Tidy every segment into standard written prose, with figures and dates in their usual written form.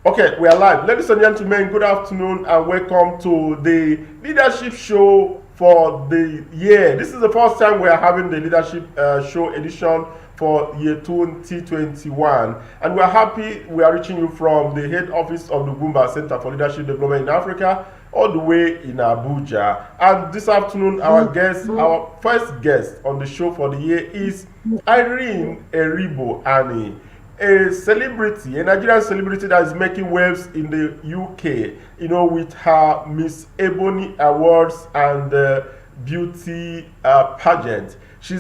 Okay, we are live. Ladies and gentlemen, good afternoon and welcome to the leadership show for the year. This is the first time we are having the leadership show edition for year 2021. And we are happy we are reaching you from the head office of the Ugwumba Center for Leadership Development in Africa, all the way in Abuja. And this afternoon, our first guest on the show for the year is Irene Eribo Annie, a celebrity, a Nigerian celebrity that is making waves in the UK, with her Miss Ebony Awards and beauty pageant. She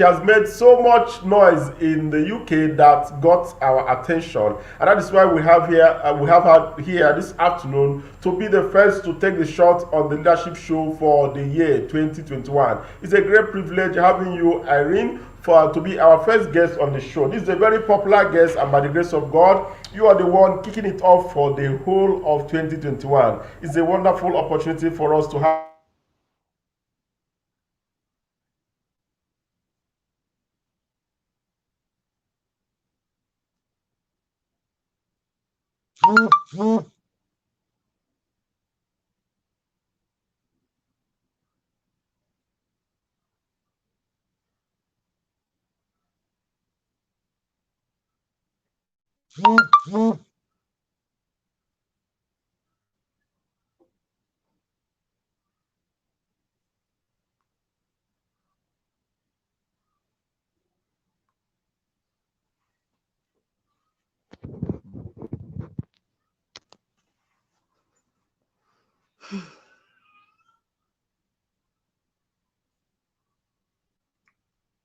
has made so much noise in the UK that got our attention, and that is why we have her here this afternoon to be the first to take the shot on the leadership show for the year 2021. It's a great privilege having you, Irene, to be our first guest on the show. This is a very popular guest, and by the grace of God, you are the one kicking it off for the whole of 2021. It's a wonderful opportunity for us to have.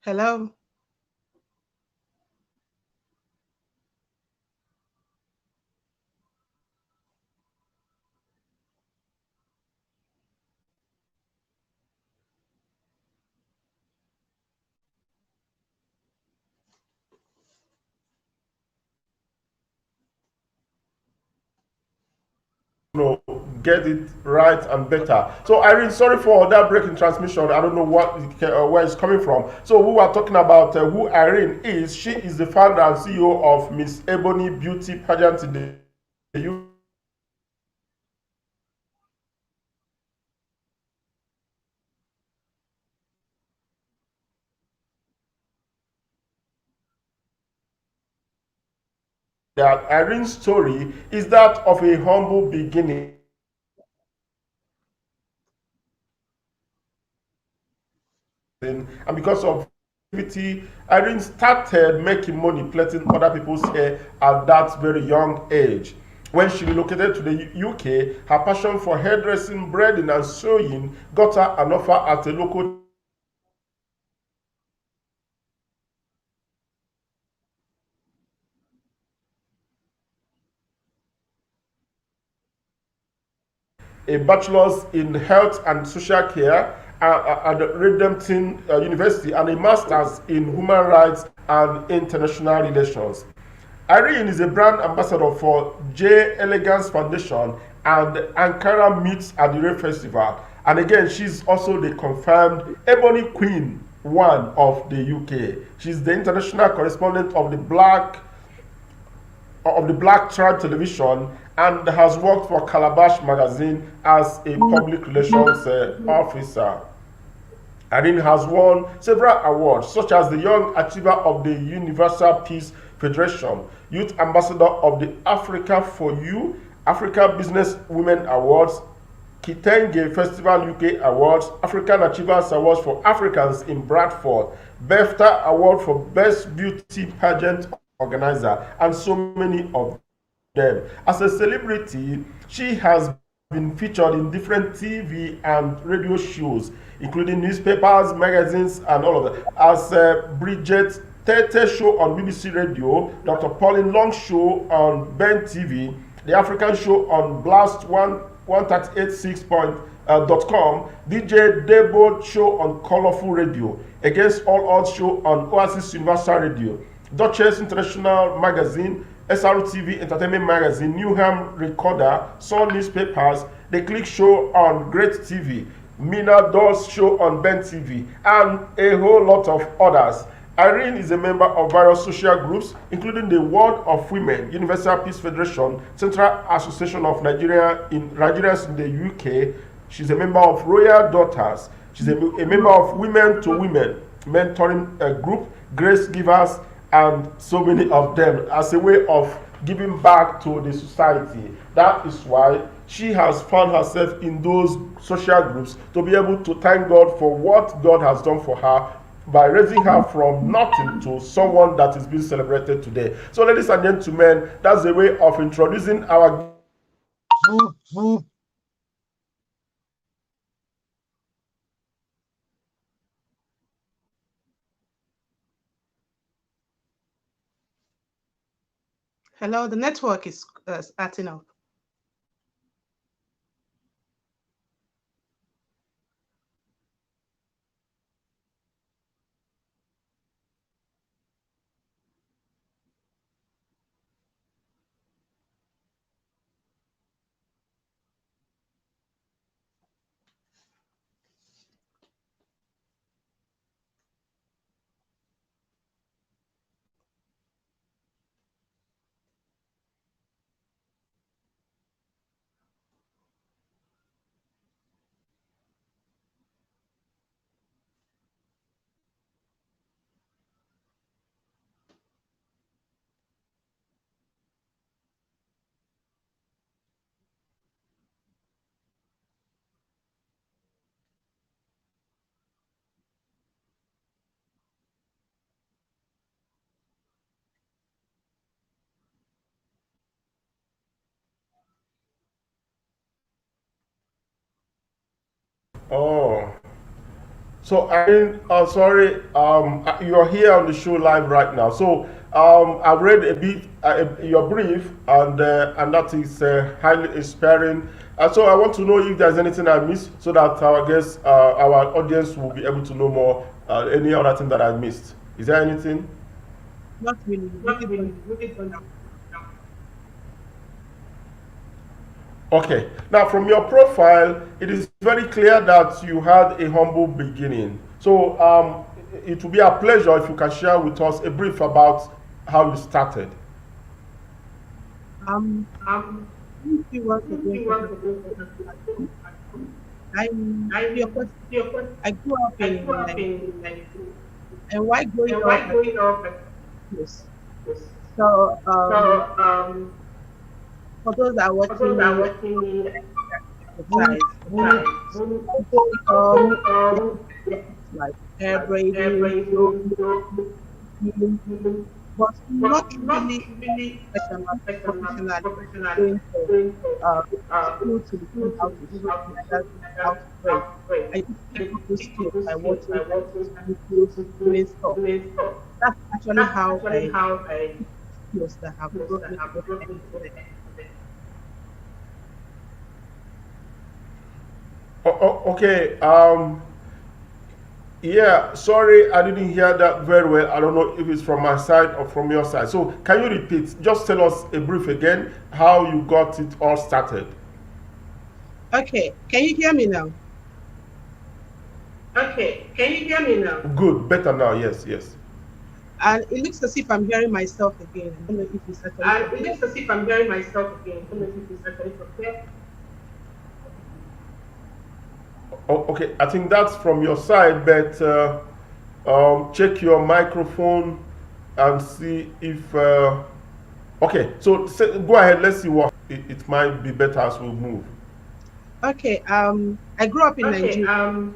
Hello. Get it right and better. So Irene, sorry for that break in transmission. I don't know where it's coming from. So we were talking about who Irene is. She is the founder and CEO of Miss Ebony Beauty Pageant in the UK. That Irene's story is that of a humble beginning, and because of activity, Irene started making money plaiting other people's hair at that very young age. When she relocated to the UK, her passion for hairdressing, braiding, and sewing got her an offer at a local a bachelor's in health and social care at the Redemption University and a master's in human rights and international relations. Irene is a brand ambassador for J Elegance Foundation and Ankara Meets at the Ray Festival. And again, she's also the confirmed Ebony Queen One of the UK. She's the international correspondent of the Black Tribe Television and has worked for Calabash Magazine as a public relations officer. Irene has won several awards, such as the Young Achiever of the Universal Peace Federation, Youth Ambassador of the Africa for You, Africa Business Women Awards, Kitenge Festival UK Awards, African Achievers Awards for Africans in Bradford, BEFTA Award for Best Beauty Pageant Organizer, and so many of them. As a celebrity, she has been featured in different TV and radio shows, including newspapers, magazines, and all of that. As Bridget Tete Show on BBC Radio, Dr. Pauline Long Show on Ben TV, the African Show on Blast 1386.com, DJ Debo Show on Colorful Radio, Against All Odds Show on Oasis Universal Radio, Duchess International Magazine, SRTV Entertainment Magazine, Newham Recorder, Sun Newspapers, The Click Show on Great TV, Mina Doll's Show on Ben TV, and a whole lot of others. Irene is a member of various social groups, including the World of Women, Universal Peace Federation, Central Association of Nigerians in the UK. She's a member of Royal Daughters. She's a member of Women to Women mentoring group, Grace Givers, and so many of them as a way of giving back to the society. That is why she has found herself in those social groups to be able to thank God for what God has done for her by raising her from nothing to someone that is being celebrated today. So, ladies and gentlemen, that's a way of introducing our Hello, the network is starting up. Oh, so Irene, sorry, you're here on the show live right now. So I've read a bit your brief, and that is highly inspiring. So I want to know if there's anything I missed, so that our guests, our audience, will be able to know more. Any other thing that I missed? Is there anything? Not really. Okay. Now, from your profile, it is very clear that you had a humble beginning. So, it will be a pleasure if you can share with us a brief about how you started. If you want to your question, I grew up in and why growing up? Yes. So for those that are watching me, like hair braiding, but not really professionally going to school to learn how to sew and how to braid. I just pick up those skills by watching videos, doing stuff. That's actually how I skills that have brought me to the end today. Okay. Yeah, sorry, I didn't hear that very well. I don't know if it's from my side or from your side. So, can you repeat? Just tell us a brief again how you got it all started. Okay, can you hear me now? Good, better now. Yes, yes. And it looks as if I'm hearing myself again. I don't know if it's actually. Okay, I think that's from your side, but check your microphone and see if. Okay, so go ahead. Let's see what it might be better as we move. Okay. I grew up in Nigeria.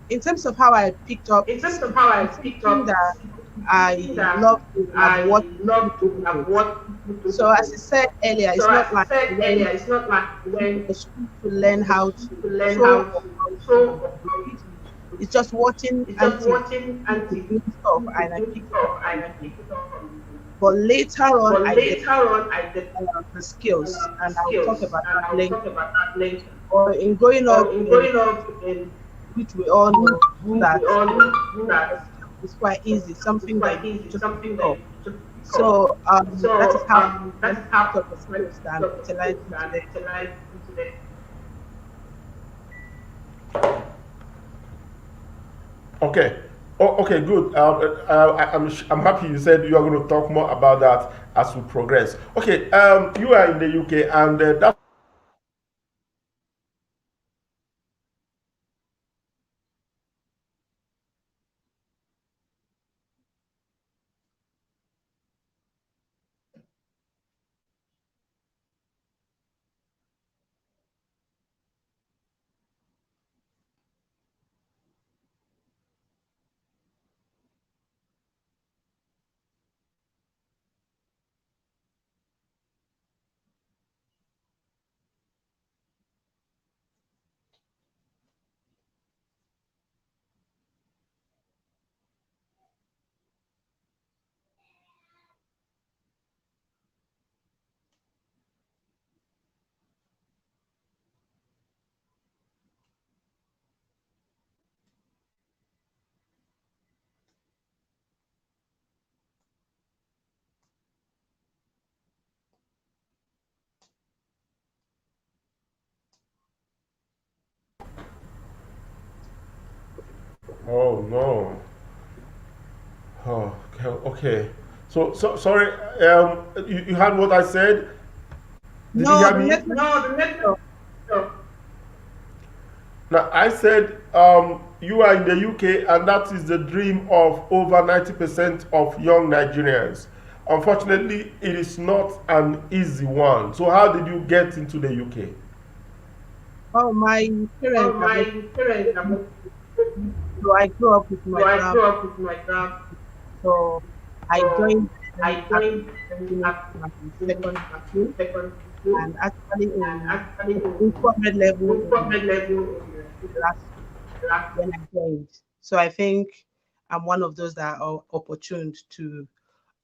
In terms of how I picked up, that I love to have what so as I said earlier, it's not like when the school to learn how to sew. It's just watching auntie doing stuff and I picked up. But later on, I developed the skills, and I'll talk about that later. Or in growing up, which we all know that it's quite easy, something that you just pick up. So that is how the skills that I'm utilizing today. Okay, Oh, okay, good. I'm happy you said you are going to talk more about that as we progress. Okay, you are in the UK, and that. Oh no. Oh, okay. Okay. So sorry. You heard what I said. Did you No, hear the me? network. No, the No. network. No. Now, I said you are in the UK, and that is the dream of over 90% of young Nigerians. Unfortunately, it is not an easy one. So, how did you get into the UK? Oh, my Oh, parents are both. my parents are both. So I grew up with my So, I grand. grew up with my grand. So I So, joined them I at joined finished at my the second school, second school, and actually and in actually informal level in informal level last last. when I joined. So I think I'm one of those that are opportune to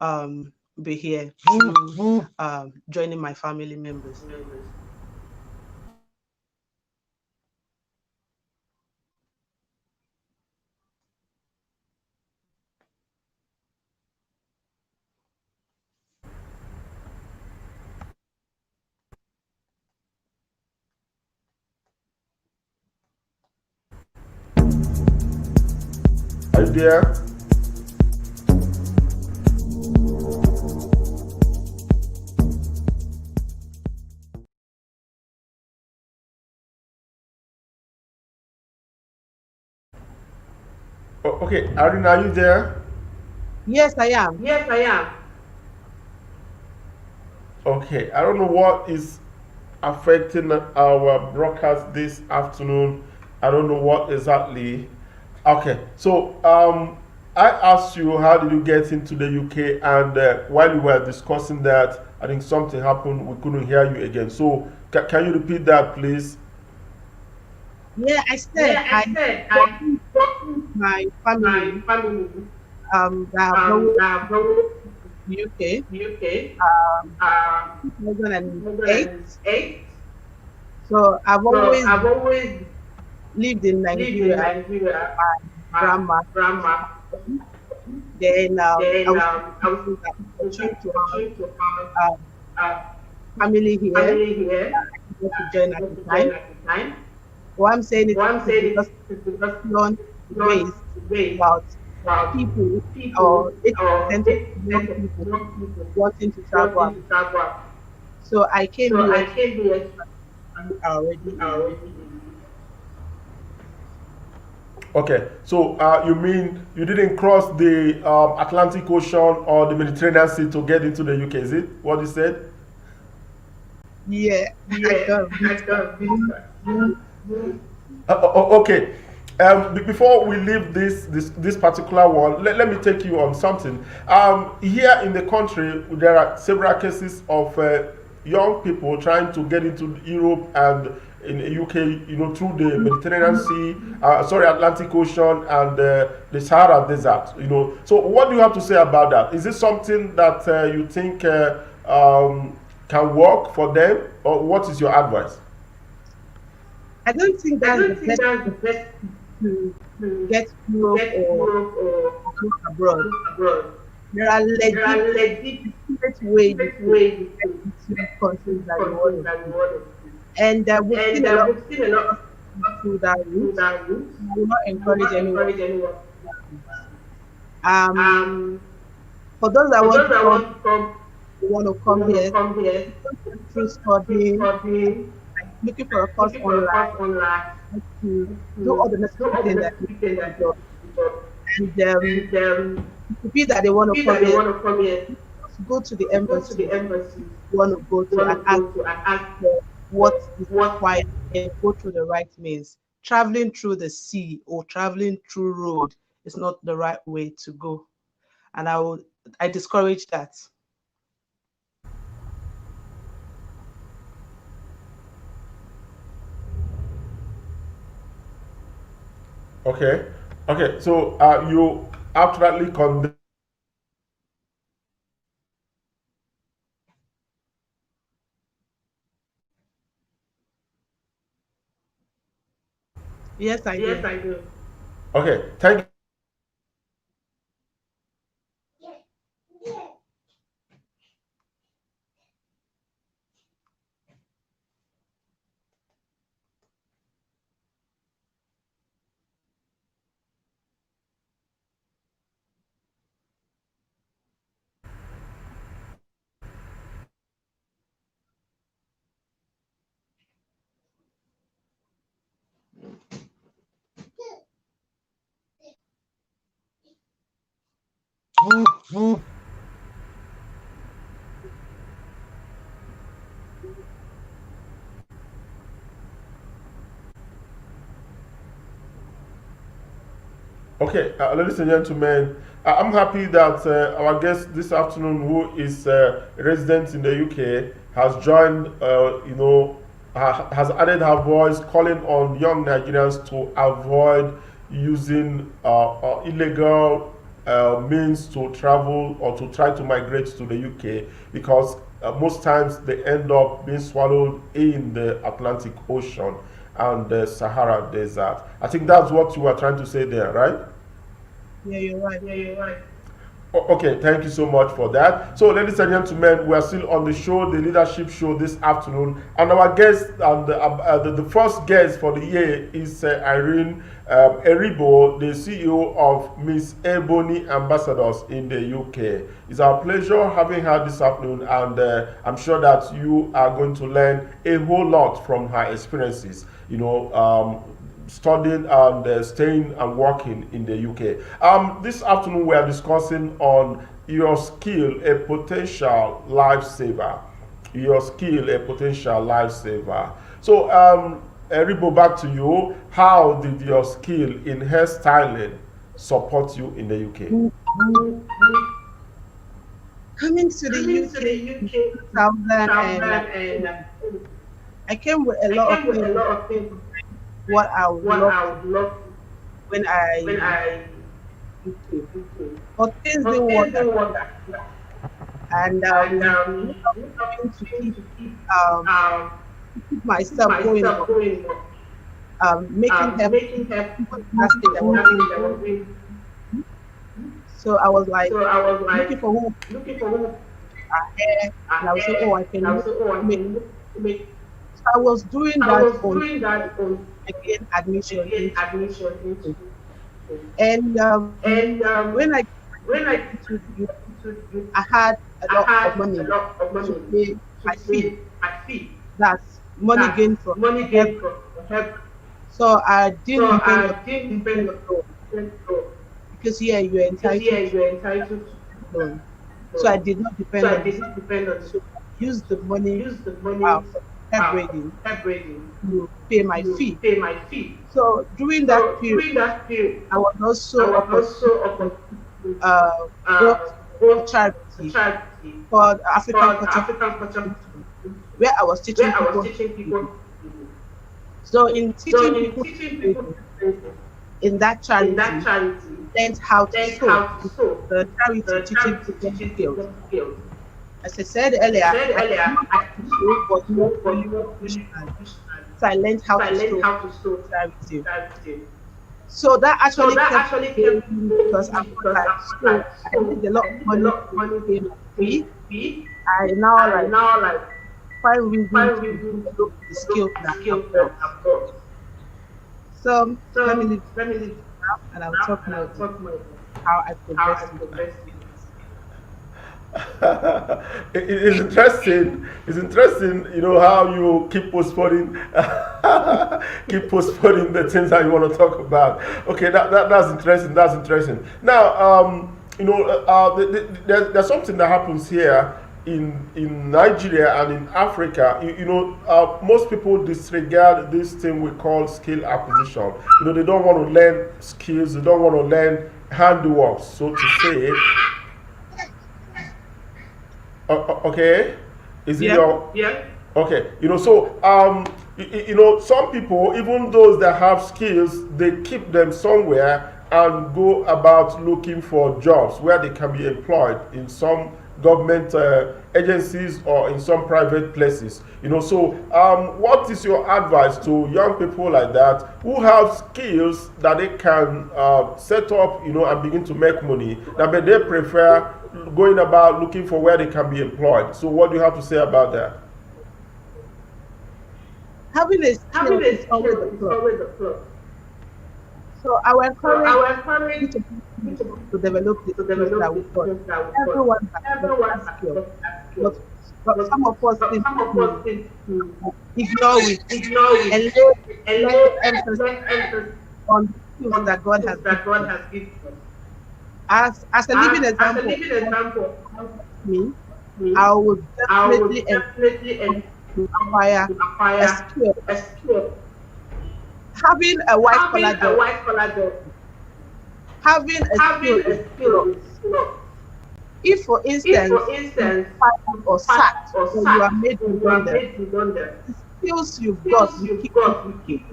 um, be here through joining my family members. Are you there? Oh, okay, Irene, are you there? Yes, I am. Yes, I am. Okay, I don't know what is affecting our broadcast this afternoon. I don't know what exactly. Okay, so I asked you how did you get into the UK, and while you were discussing that, I think something happened. We couldn't hear you again. So can you repeat that, please? Yeah, I said Yeah, I I said got I talked my my family family that have known from UK UK um, um 2008. 2008. So I've So always I've always lived in lived in Nigeria. Nigeria. My My grandma. grandma. Then I Then was I was opportunity to have looking to have um, a family here family here. that I wanted to join at Not the to join time. at the time. What I'm saying What I'm is saying because is because beyond not race race, about but people people or 80% or of this young set of people young people wanting to travel out. wanting to travel out. So I came So here I to came here are already in already. UK. Okay, so you mean you didn't cross the Atlantic Ocean or the Mediterranean Sea to get into the UK? Is it what you said? Yeah, I Yeah, got a I visa. got visa. Okay. Before we leave this particular one, let me take you on something. Here in the country, there are several cases of young people trying to get into Europe and in the UK, through the Mediterranean Sea, sorry, Atlantic Ocean and the Sahara Desert. So what do you have to say about that? Is it something that you think can work for them, or what is your advice? I don't think I that's the don't think best that's the best to to get Europe get or Europe or go abroad. abroad. There are There are legit legit way you different could ways get to into get countries into that you want countries to that you see. want to. And we've And seen a lot we've seen a lot through that through route. that route. I will not I will encourage not anyone encourage anyone. Um, Um, for those that for want those to that come, want to come, who want to who come want to here, come here, through through studying, studying, looking for a course looking for a online, course online, to do to all the do necessary all the things that you necessary things need that to you do. need to do. And And it could be that they want to be come that they here, want to come here, go to the go to the embassy embassy, you want to go you to want and to ask go to and ask for what for is what required is. and go through the right means. Traveling through the sea or traveling through road is not the right way to go. And I discourage that. Okay, okay. So you outrightly condemn. Yes, I Yes, do. I do. Okay, thank you. Okay, ladies and gentlemen, I'm happy that our guest this afternoon, who is a resident in the UK, has joined. Has added her voice, calling on young Nigerians to avoid using illegal means to travel or to try to migrate to the UK, because most times they end up being swallowed in the Atlantic Ocean and the Sahara Desert. I think that's what you were trying to say there, right? Yeah, you're right. Yeah, you're right. Okay, thank you so much for that. So, ladies and gentlemen, we are still on the show, the leadership show this afternoon, and our guest and the first guest for the year is Irene Eribo, the CEO of Miss Ebony Ambassadors in the UK. It's our pleasure having her this afternoon, and I'm sure that you are going to learn a whole lot from her experiences. Studying and staying and working in the UK. This afternoon we are discussing on your skill, a potential lifesaver. Your skill, a potential lifesaver. So, Eribo, back to you. How did your skill in hairstyling support you in the UK? Coming to the Coming to the UK in UK 2000, and 2000, and I came with a I lot of came with things, a lot of things, what I would what love I to would love when when I I UK. do. But things But didn't work things at didn't all. work out. And And instead of trying to to keep um, um, myself going myself on, going, making help making help people people asking that was asking doing. that was doing. So I was like So I was looking like for who looking for who are hair, and I would say, oh, I and I can was saying, oh, I make. can make. So I was doing I that was on doing that on again admission again into, admission into, and and when I when I into the to I had a I lot of had a money lot of to money pay to my fee. pay my fee. That's money That's gained from money help. gained from help. So I So didn't depend on I didn't depend student on loan student loan, because here you're because here entitled to you are entitled loan. to So I loan. did not So depend I on did this. not depend on So I used the money use the money for help for raising help raising to pay my to fee. pay my fee. So during that So period, during that period, I was I also was offered also offered to uh, wrote a go to charity charity called African called Culture African Culture, where I was teaching where I was people. teaching people. So in So teaching in people teaching people in that in that charity, charity, learned how to learned sew. how to sew. The charity The teaching charity people teaching skills. people skills. As I said As I earlier, said I earlier, knew how I to sew, knew but not so but really not really professionally. professionally. So I learned how So I to learned sew how to sew charity. charity. So that So actually that kept actually going kept because me after because I after so I I so made a lot I of did a money lot of to money pay to my pay fee. fee. I now I like now like find reason find to reason develop to the develop skills the that I've skills that got. I've got. So let me So leave let me leave now and I'll now talk and more. I'll talk more. how I progressed with my It is interesting. It's interesting, how you keep postponing, keep postponing the things that you want to talk about. Okay, that's interesting. That's interesting. Now, there's something that happens here in Nigeria and in Africa. Most people disregard this thing we call skill acquisition. They don't want to learn skills. They don't want to learn handiwork, so to say. Okay, is it your okay? Some people, even those that have skills, they keep them somewhere and go about looking for jobs where they can be employed in some government agencies or in some private places. What is your advice to young people like that who have skills that they can set up, and begin to make money, that but they prefer going about looking for where they can be employed? So what do you have to say about that? Having a skill is always a plus. So I will encourage you to develop the skills that we got. Everyone has a skill, but some of us think to ignore it and lay emphasis on the skills that God has given us. As a living example, me, I would definitely acquire a skill. Having a white collar job, having a skill. If, for instance, you fired or sacked, or you are made redundant, the skills you've got, you keep.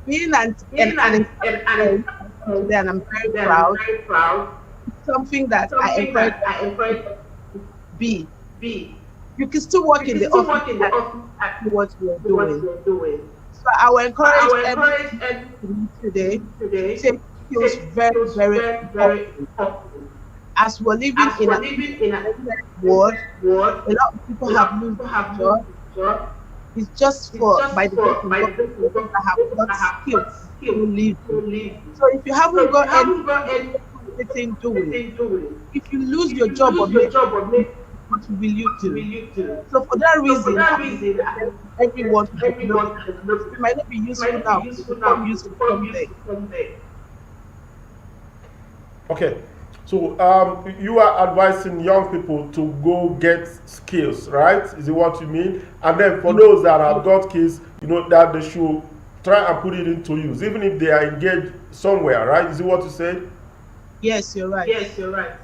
Being an and I'm very proud. Something that I encourage. B. You can still work in the office and do what you're doing. So I will encourage everyone today to take skills very, very important. As we're living in a world, a lot of people have lose their job. It's just by the people that have got skills to live. So if you haven't got anything doing, if you lose your job or what will you do? So for that reason, everyone it might not be useful now, it will become useful someday. Okay, so you are advising young people to go get skills, right? Is it what you mean? And then for those that have got skills, that they should try and put it into use, even if they are engaged somewhere, right? Is it what you said? Yes, you're right.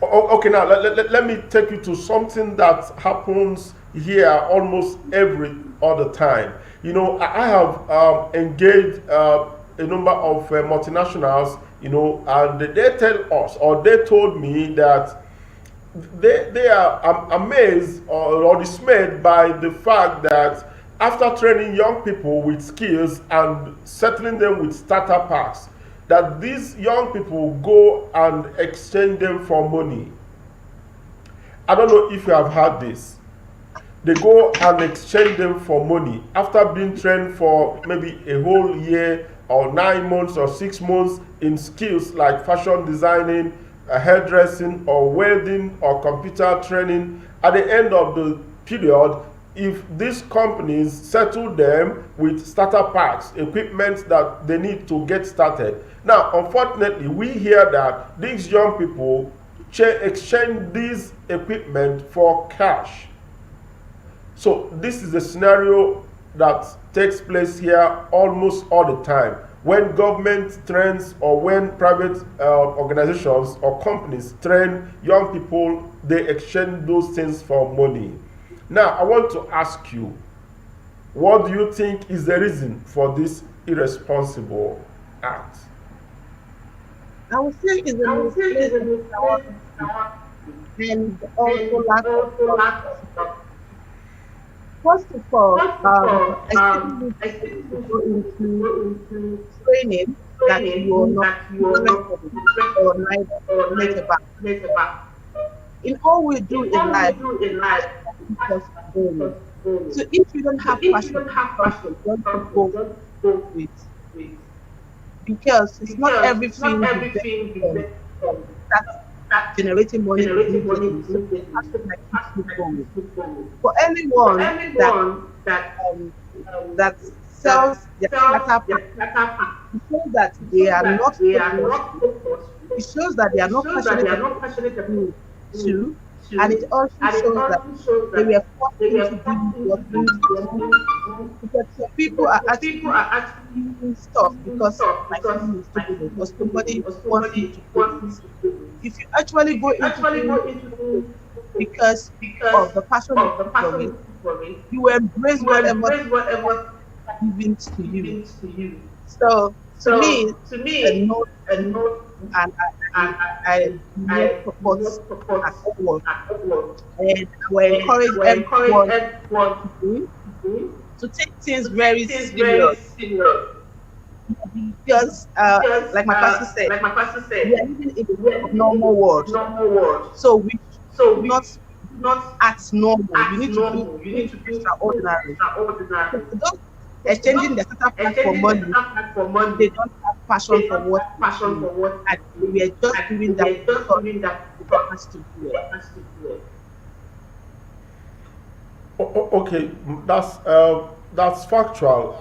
Okay, now let me take you to something that happens here almost every other time. I have engaged a number of multinationals, and they tell us, or they told me that they are amazed or dismayed by the fact that after training young people with skills and settling them with starter packs, that these young people go and exchange them for money. I don't know if you have heard this. They go and exchange them for money after being trained for maybe a whole year or 9 months or 6 months in skills like fashion designing, hairdressing, or welding, or computer training. At the end of the period, if these companies settle them with starter packs, equipment that they need to get started. Now, unfortunately, we hear that these young people exchange this equipment for cash. So this is a scenario that takes place here almost all the time. When government trains or when private organizations or companies train young people, they exchange those things for money. Now, I want to ask you, what do you think is the reason for this irresponsible act? I would say it's a mistake and also lack of. First of all, I think we go into training that you are not or neither back. In all we do in life, so if you don't have passion, don't go with. Because it's not everything start generating money immediately. So it has to like keep going. For anyone that sells their startup, it shows that they are not focused. It shows that they are not passionate about too, and it also shows that they were forced into doing what they do. Because some people are actually doing stuff because my family is stupid or somebody wants you to do this. If you actually go into because of the passion for it, you will embrace whatever given to you. So to me, a note and I make support at all. And I will encourage everyone to take things very serious. Because, like my pastor said, we are living in a normal world. So we should not act normal. You need to do extraordinary. So those exchanging their startup for money, they don't have passion for what and we are just doing that because has to do it. Okay, that's factual.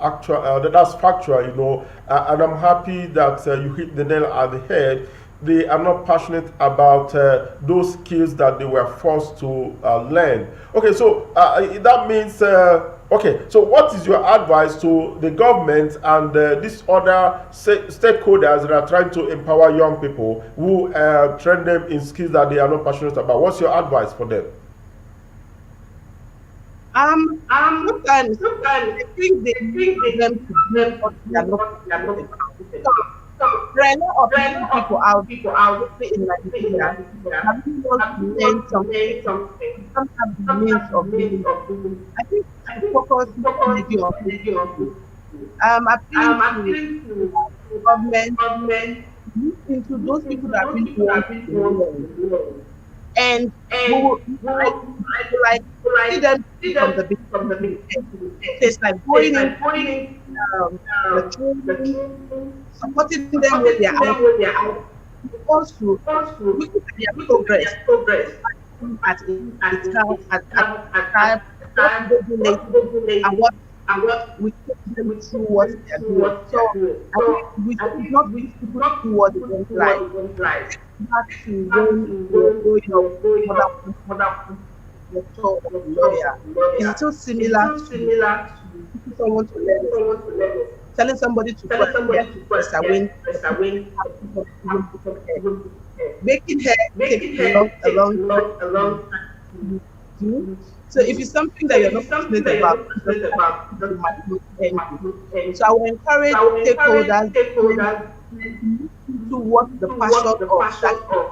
That's factual, you know, and I'm happy that you hit the nail at the head. They are not passionate about those skills that they were forced to learn. Okay, so that means. Okay, so what is your advice to the government and these other stakeholders that are trying to empower young people who train them in skills that they are not passionate about? What's your advice for them? Sometimes I think they need them to learn what they are not passionate about. There are a lot of people out in Nigeria that really want to learn something. Some have the means of doing it. I think I focus maybe on appealing to government, look into those people that really want to learn. And like see them from the beginning. It's like going in the training, supporting them with their output, also looking at their progress at time, what they do and what we take them through what they are doing. So I think we should not wish people do what they don't like. Back to when we were growing up, the talk of lawyer. It's so similar to someone to learn. Telling somebody to cut hair, press a win, making hair take a long time to do. So if it's something that you're not passionate about, you might not end. So I will encourage stakeholders to what the passion of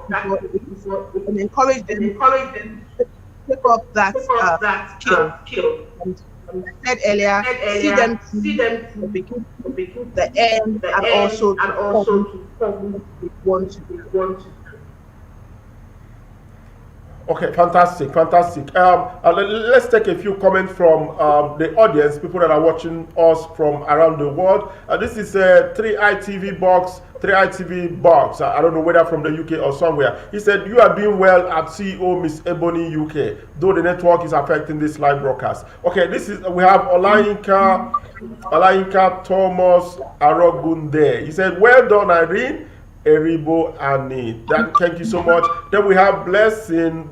that is and encourage them to take up that skill. And I said earlier, see them through the end and also to what they want to do. Okay, fantastic. Let's take a few comments from the audience, people that are watching us from around the world. This is a 3i TV box. I don't know whether from the UK or somewhere. He said, "You are doing well at CEO Miss Ebony UK, though the network is affecting this live broadcast." Okay, we have Olayinka Thomas Arogunde. He said, "Well done, Irene Eribo and thank you so much." Then we have blessing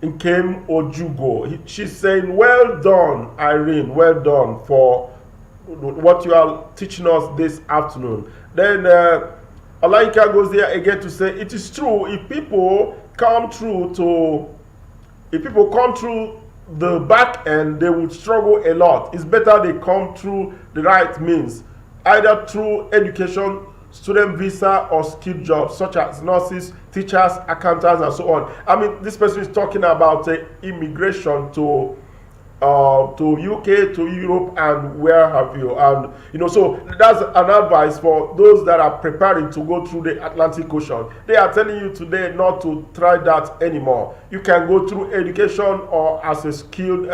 Nkem Ojugo. She's saying, "Well done, Irene. Well done for what you are teaching us this afternoon." Then Alaika goes there again to say, "It is true. If people come through the back end, they would struggle a lot. It's better they come through the right means, either through education, student visa, or skilled jobs such as nurses, teachers, accountants, and so on." I mean, this person is talking about immigration to to UK, to Europe, and where have you. And so that's an advice for those that are preparing to go through the Atlantic Ocean. They are telling you today not to try that anymore. You can go through education or as a skilled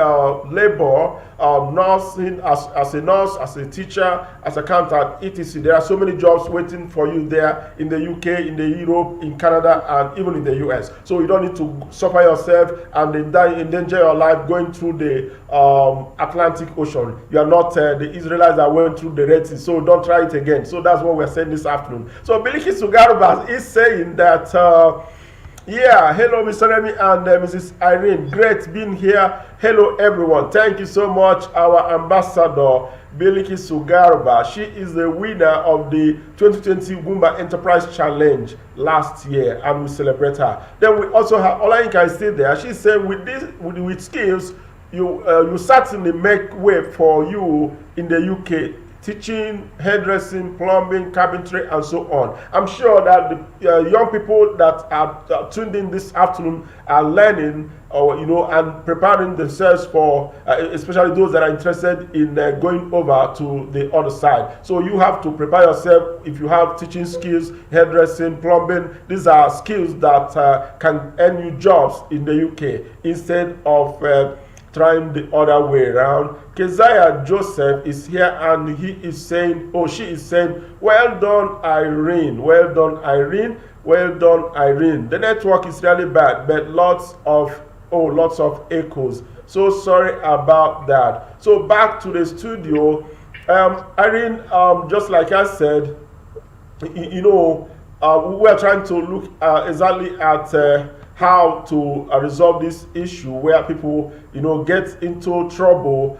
labor, nursing, as a nurse, as a teacher, as a accountant, etc. There are so many jobs waiting for you there in the UK, in the Europe, in Canada, and even in the US. So you don't need to suffer yourself and endanger your life going through the Atlantic Ocean. You are not the Israelites that went through the Red Sea, so don't try it again. So that's what we're saying this afternoon. So Biliki Sugarubas is saying that yeah, hello Mr. Remy and Mrs. Irene, great being here. Hello everyone, thank you so much. Our ambassador Biliki Sugaruba, she is the winner of the 2020 Ugwumba Enterprise Challenge last year, and we celebrate her. Then we also have Olayinka is still there. She said with skills you certainly make way for you in the UK, teaching, hairdressing, plumbing, carpentry, and so on. I'm sure that the young people that are tuned in this afternoon are learning, and preparing themselves for, especially those that are interested in going over to the other side. So you have to prepare yourself. If you have teaching skills, hairdressing, plumbing, these are skills that can earn you jobs in the UK instead of trying the other way around. Keziah Joseph is here and he is saying, she is saying, well done Irene, well done Irene, well done Irene. The network is really bad, but lots of echoes. So sorry about that. So back to the studio. Irene, just like I said, we are trying to look exactly at how to resolve this issue where people get into trouble,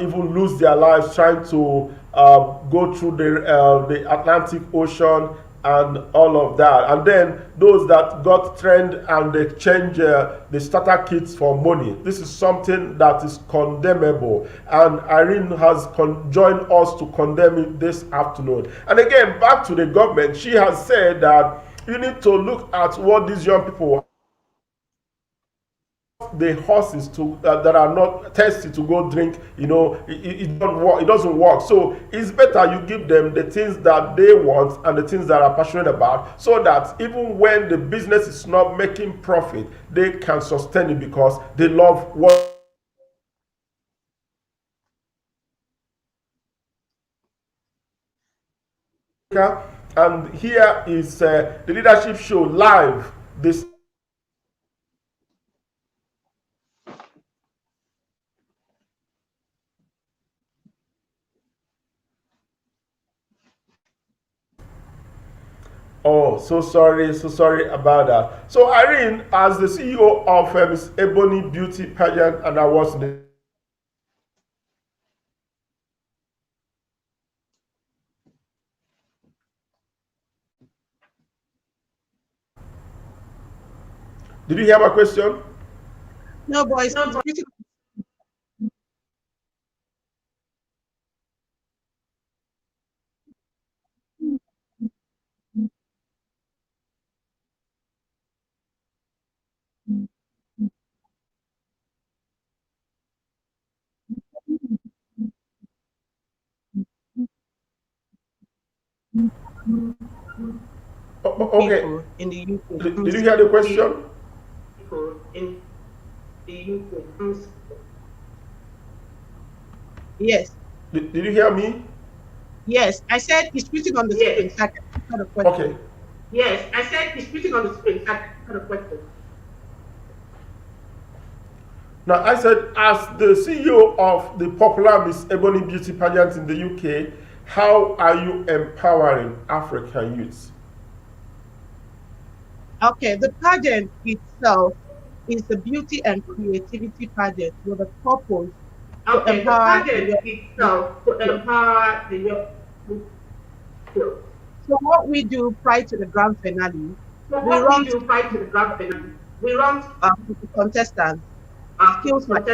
even lose their lives trying to go through the Atlantic Ocean and all of that. And then those that got trained and they change the starter kits for money. This is something that is condemnable, and Irene has joined us to condemn it this afternoon. And again, back to the government, she has said that you need to look at what these young people, the horses that are not thirsty to go drink, it doesn't work. So it's better you give them the things that they want and the things that are passionate about, so that even when the business is not making profit, they can sustain it because they love what. And here is the leadership show live this. Oh, so sorry about that. So Irene, as the CEO of Miss Ebony Beauty Pageant and Awards, did you hear my question? No, boys. Okay. In the UK. Did you hear the question? In the UK. Yes. Did you hear me? Yes, I said he's putting on the screen. Okay. Yes, I said he's putting on the screen. Kind of question. Now I said, as the CEO of the popular Miss Ebony Beauty Pageant in the UK, how are you empowering African youths? Okay, the pageant itself is the beauty and creativity pageant with a purpose to empower the young. So what we do prior to the grand finale, we run the contestants, skills like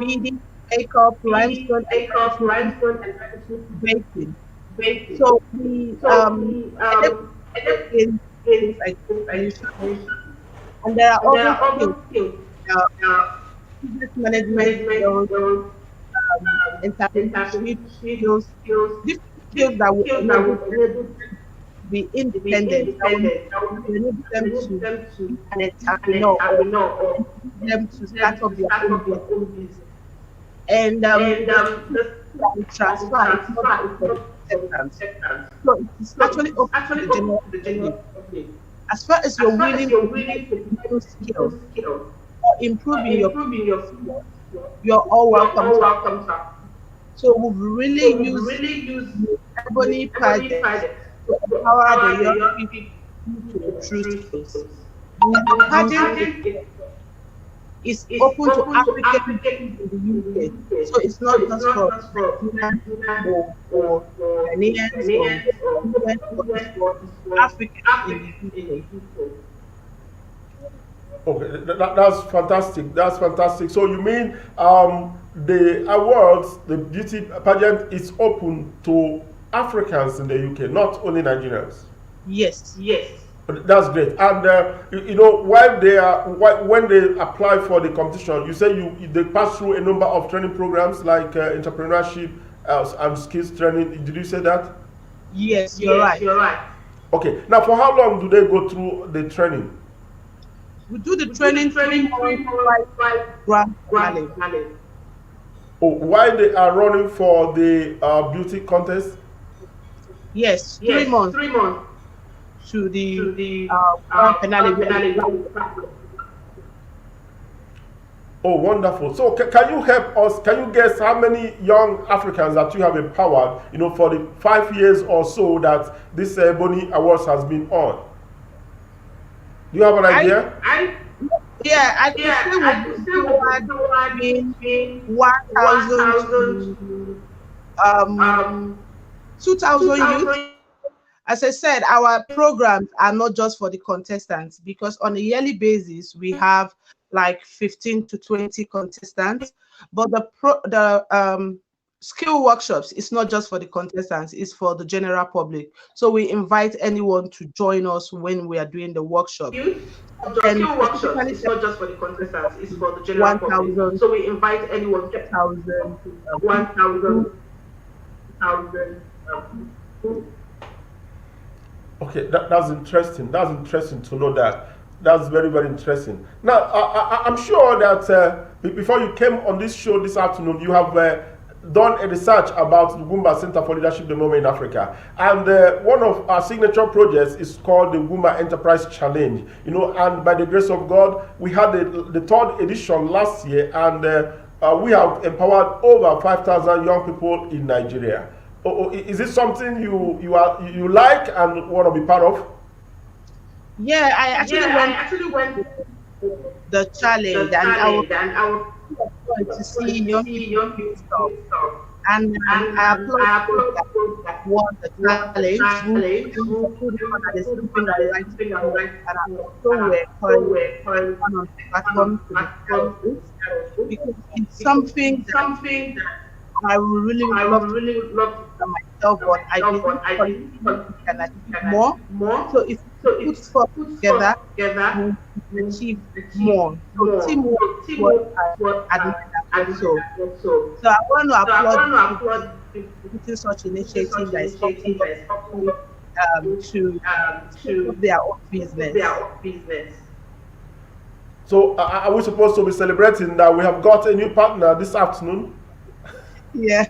beading, makeup, limestone, and baking. So we and there are other skills business management skills, entrepreneurship skills, different skills that will enable them to be independent, that will enable them to be an entrepreneur or enable them to start up their own business. And the transfer is not just for the acceptance. So it's actually open to the general public. As far as you're willing to learn new skills or improving your skills, you're all welcome. So we've really used Ebony Pageant to empower the young people to true skills. The pageant is open to Africans in the UK, so it's not just for Nigerians or Ghanaians or Africans in the UK. Okay, that's fantastic. That's fantastic. So you mean the awards, the beauty pageant is open to Africans in the UK, not only Nigerians? Yes. That's great. And when they apply for the competition, you say they pass through a number of training programs like entrepreneurship and skills training. Did you say that? Yes, you're right. Okay. Now, for how long do they go through the training? We do the training 3 months by grand finale. Oh, while they are running for the beauty contest? Yes, 3 months. To the grand finale. Oh, wonderful. So can you help us, can you guess how many young Africans that you have empowered, for the 5 years or so that this Ebony Awards has been on? Do you have an idea? I could say between 1,000 to 2,000 youth. As I said, our programs are not just for the contestants, because on a yearly basis we have like 15 to 20 contestants, but the skill workshops is not just for the contestants, it's for the general public. So we invite anyone to join us when we are doing the workshop. The skill workshop is not just for the contestants, it's for the general public. So we invite anyone. 1,000. Okay, that's interesting. That's interesting to know that. That's very, very interesting. Now, I'm sure that before you came on this show this afternoon, you have done a research about the Ugwumba Center for Leadership Development in Africa. And one of our signature projects is called the Ugwumba Enterprise Challenge. And by the grace of God, we had the third edition last year, and we have empowered over 5,000 young people in Nigeria. Is it something you like and want to be part of? Yeah, I actually went the challenge, and I was to see young people stuff. And I applaud that won the challenge. And I'm also encouraged on the platform to because it's something that I would really love to myself, but I believe can achieve more. So if we put forth together, we achieve more. So teamwork is what I admire also. So I want to applaud putting such initiative that is helping to their own business. So are we supposed to be celebrating that we have got a new partner this afternoon? Yeah.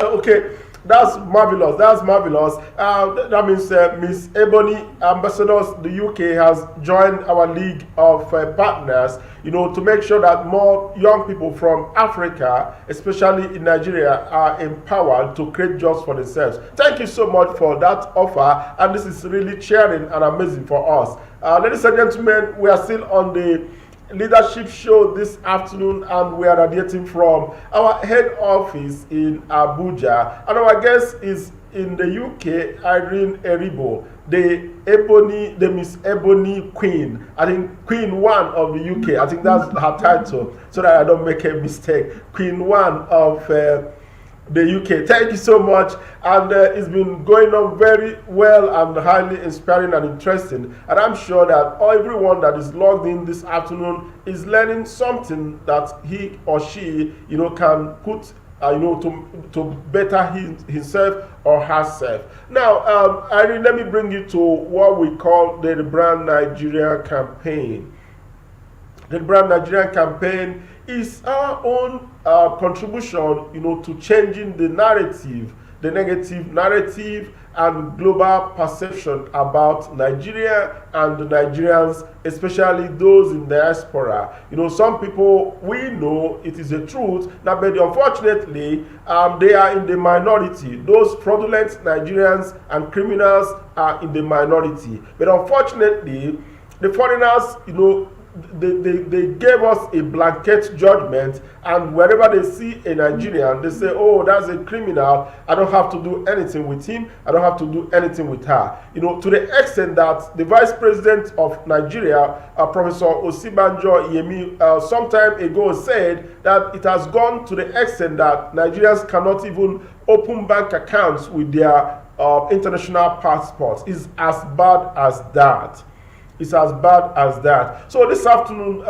Okay, that's marvelous. That means Miss Ebony Ambassadors, the UK, has joined our league of partners, to make sure that more young people from Africa, especially in Nigeria, are empowered to create jobs for themselves. Thank you so much for that offer, and this is really cheering and amazing for us. Ladies and gentlemen, we are still on the leadership show this afternoon, and we are radiating from our head office in Abuja, and our guest is in the UK, Irene Eribo, the Miss Ebony Queen. I think Queen 1 of the UK. I think that's her title, so that I don't make a mistake. Queen 1 of the UK. Thank you so much, and it's been going on very well and highly inspiring and interesting, and I'm sure that everyone that is logged in this afternoon is learning something that he or she, can put to better himself or herself. Now, Irene, let me bring you to what we call the Brand Nigeria campaign. The Brand Nigerian campaign is our own contribution, to changing the narrative, the negative narrative and global perception about Nigeria and the Nigerians, especially those in diaspora. Some people, we know it is the truth, now, but unfortunately, they are in the minority. Those fraudulent Nigerians and criminals are in the minority. But unfortunately, the foreigners, they gave us a blanket judgment, and wherever they see a Nigerian, they say, oh, that's a criminal, I don't have to do anything with him, I don't have to do anything with her. To the extent that the Vice President of Nigeria, Professor Osibanjo Yemi, some time ago said that it has gone to the extent that Nigerians cannot even open bank accounts with their international passports. It's as bad as that. It's as bad as that. So this afternoon,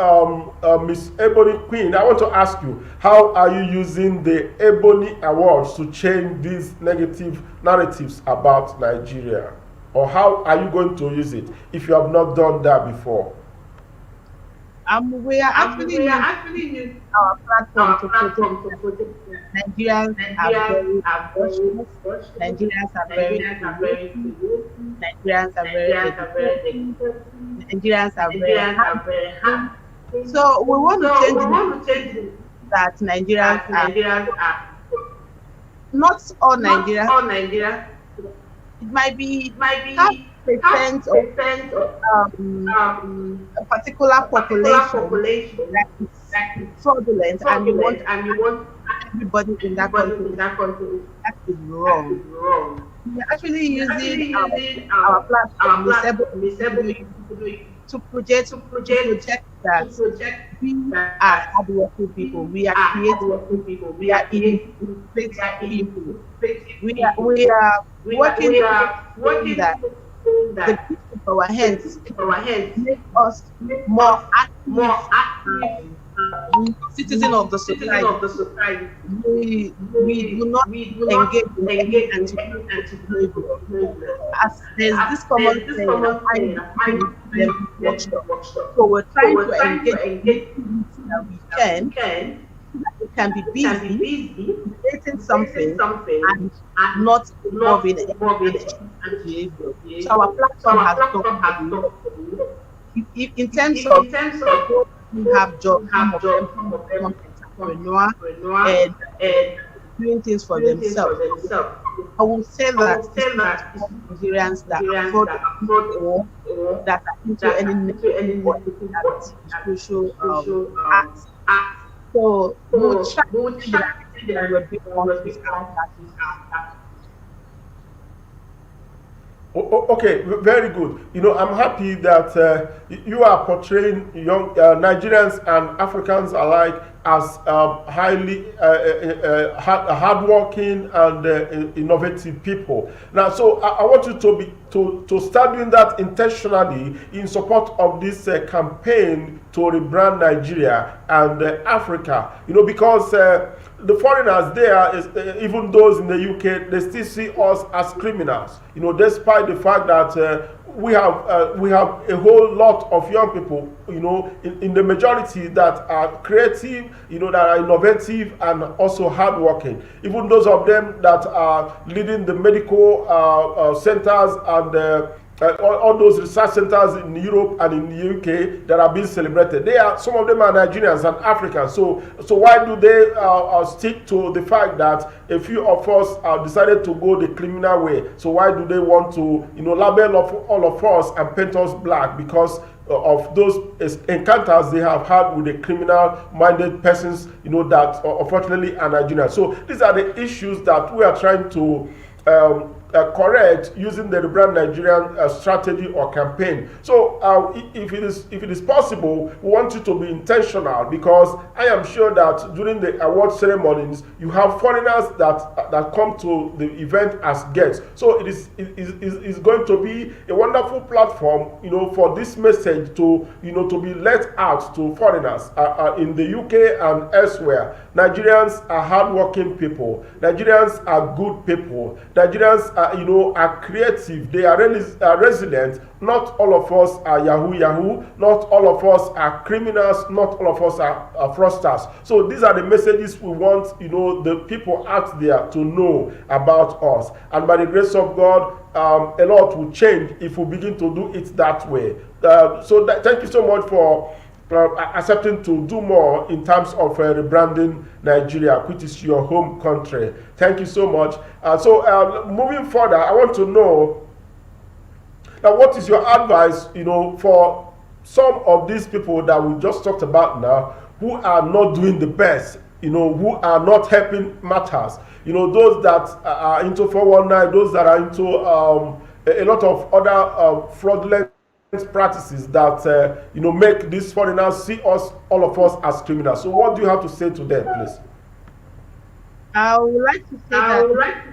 Miss Ebony Queen, I want to ask you, how are you using the Ebony Awards to change these negative narratives about Nigeria? Or how are you going to use it if you have not done that before? We are actually using our platform to protect Nigerians are very cautious. Nigerians are very Nigerians are very Nigerians are very happy. So we want to change that Nigerians are not all Nigerians. It might be half % of a particular population that is fraudulent, and you want everybody in that country. That is wrong. We are actually using our platform to project that we are hardworking people. We are creative people. We are innovative people. We are working that the gift of our hands make us more active citizen of the society. We do not engage in anti-slavery. As there's this common saying, so we're trying to engage that we can. We can be busy creating something and not involving behavior. So our platform has done in terms of who have jobs, some of them entrepreneur and doing things for themselves. I will say that Nigerians that afford or that are into any social acts. So we'll try Okay, very good. I'm happy that you are portraying young Nigerians and Africans alike as highly hardworking and innovative people. Now, so I want you to start doing that intentionally in support of this campaign to rebrand Nigeria and Africa. Because the foreigners there, even those in the UK, they still see us as criminals. Despite the fact that we have a whole lot of young people, in the majority that are creative, that are innovative and also hardworking. Even those of them that are leading the medical centers and all those research centers in Europe and in the UK that are being celebrated. Some of them are Nigerians and Africans. So why do they stick to the fact that a few of us decided to go the criminal way? So why do they want to, label all of us and paint us black because of those encounters they have had with the criminal-minded persons, that unfortunately are Nigerians? So these are the issues that we are trying to correct using the Rebrand Nigerian strategy or campaign. So if it is possible, we want you to be intentional, because I am sure that during the award ceremonies you have foreigners that come to the event as guests. So it is going to be a wonderful platform, for this message to be let out to foreigners in the UK and elsewhere. Nigerians are hardworking people. Nigerians are good people. Nigerians are creative. They are resilient. Not all of us are yahoo. Not all of us are criminals. Not all of us are fraudsters. So these are the messages we want the people out there to know about us. And by the grace of God, a lot will change if we begin to do it that way. Thank you so much for accepting to do more in terms of rebranding Nigeria, which is your home country. Thank you so much. Moving further, I want to know now, what is your advice, for some of these people that we just talked about now, who are not doing the best, who are not helping matters, those that are into 419, those that are into a lot of other fraudulent practices that make these foreigners see us, all of us, as criminals. So what do you have to say to them, please? I would like to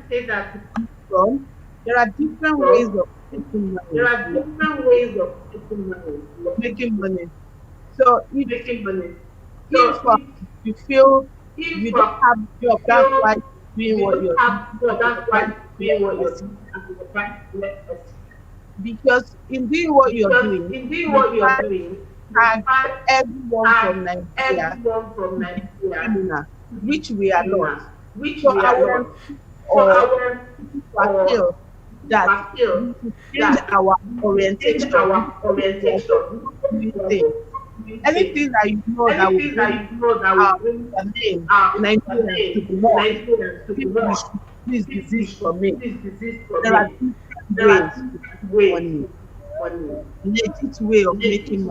say that there are different ways of making money. Making money. So if you feel you don't have a job, that's why you're doing what you're doing. Because in doing what you're doing, you have everyone from Nigeria, which we are not. So our feel that we should change our orientation. Anything that you know that will bring your name, Nigerians to be more, please desist from it. There are different ways money, legit way of making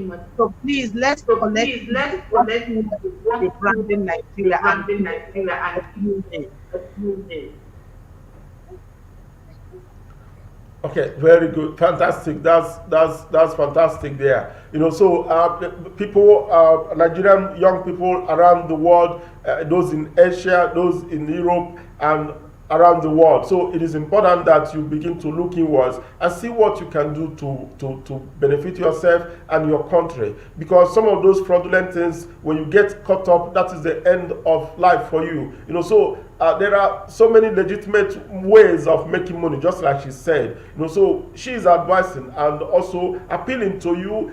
money. So please let's collect the branding Nigeria and Okay, very good, fantastic. That's fantastic there. People, Nigerian young people around the world, those in Asia, those in Europe, and around the world. So it is important that you begin to look inwards and see what you can do to benefit yourself and your country. Because some of those fraudulent things, when you get caught up, that is the end of life for you. There are so many legitimate ways of making money, just like she said. So she is advising and also appealing to you.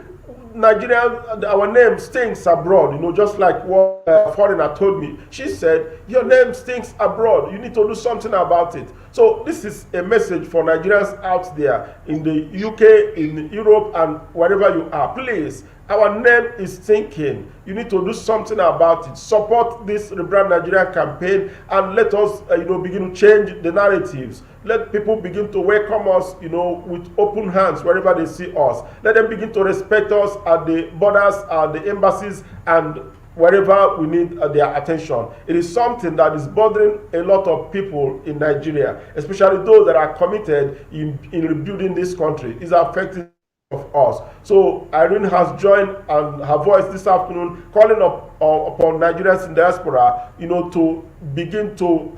Nigerian, our name stinks abroad, just like what a foreigner told me. She said, your name stinks abroad. You need to do something about it. So this is a message for Nigerians out there in the UK, in Europe, and wherever you are. Please, our name is stinking. You need to do something about it. Support this Rebrand Nigeria campaign and let us, begin to change the narratives. Let people begin to welcome us, with open hands wherever they see us. Let them begin to respect us at the borders, at the embassies, and wherever we need their attention. It is something that is bothering a lot of people in Nigeria, especially those that are committed in rebuilding this country. It's affecting of us. So Irene has joined and her voice this afternoon calling upon Nigerians in diaspora, to begin to